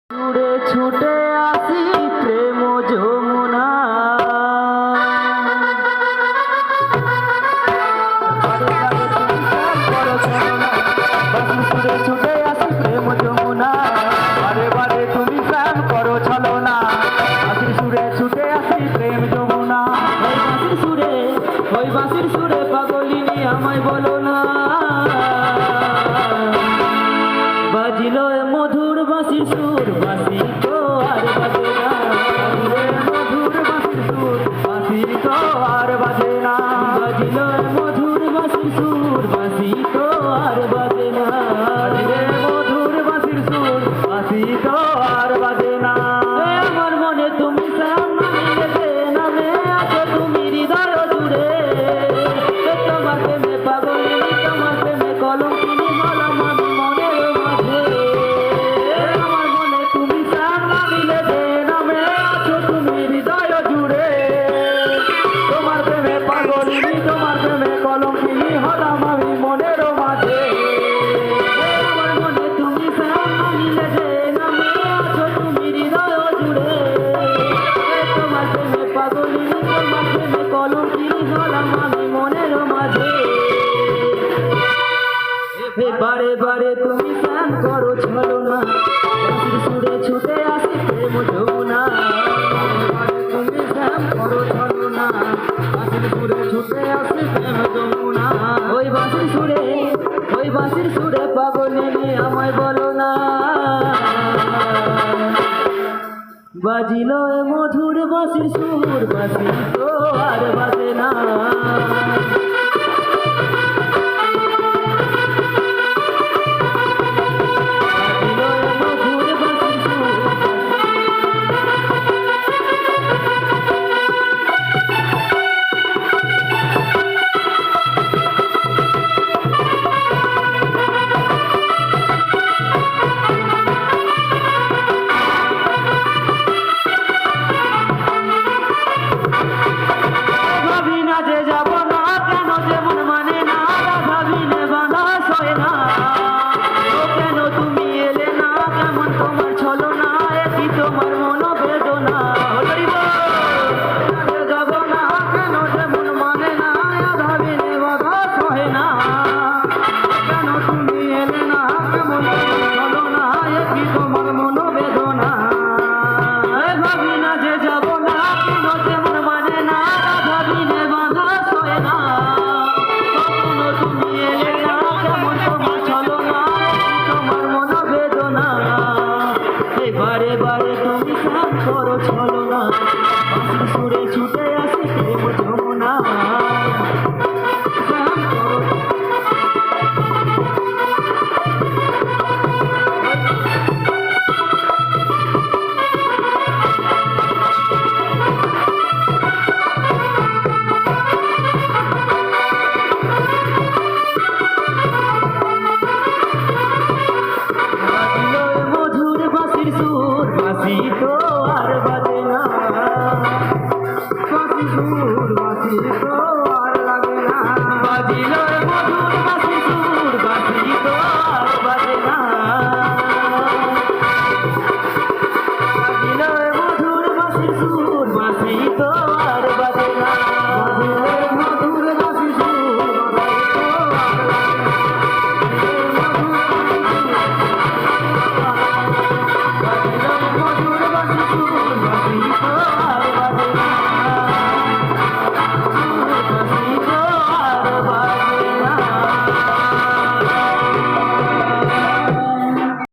ছুটে ছুটে আসি প্রেম যমুনা ছুটে ছুটে আসি প্রেম যমুনা বারে বারে তুমি প্রেম করো ছলনা বাঁশির সুরে ছুটে আসি প্রেম যমুনা ওই বাঁশির সুরে পাগলিনী আমায় বলো না বাজিলো মধুর বাঁশির সুর বাঁশি তো আর বাজে না মধুর বাঁশির সুর বাঁশি তো আর বাজে না বাজিলো মধুর বাঁশির সুর বাঁশি তো আর বাজে না মধুর বাঁশির সুর বাঁশি তো আর বাজে না আমার মনে তুমি নামে আছো তুমি হৃদয় জুড়ে তোমার প্রেমে পাগলিনী তোমার প্রেমে কলঙ্কিনী বলম আমি মনের মাঝে আমার মনে তুমি নামে আছো তুমি হৃদয় জুড়ে তোমার প্রেমে পাগলিনী তোমার প্রেমে কলঙ্কিনী হলাম আমি মনের মাঝে আমার মনে তুমি নামে আছো তুমি হৃদয় জুড়ে তোমার প্রেমে পাগলিনী তোমার প্রেমে কলঙ্কিনী হলাম আমি মনের মাঝে বারে বারে তুমি স্নান করো ছলনা বাঁশির সুরে ছুটে আসি প্রেম যমুনা তুমি স্নান করো ছলনা বাঁশির সুরে ছুটে আসি প্রেম যমুনা ওই বাঁশির সুরে পাগলিনী আমায় বলো না বাজিলো মধুর বাঁশির সুর বাঁশি তো আর বাজে না বারে বারে তুমি স্নান করো ছলনা বাঁশির সুরে ছুটে আসি প্রেম যমুনা বাঁশি তো আর বাজে না বাঁশি সুর বাঁশি তো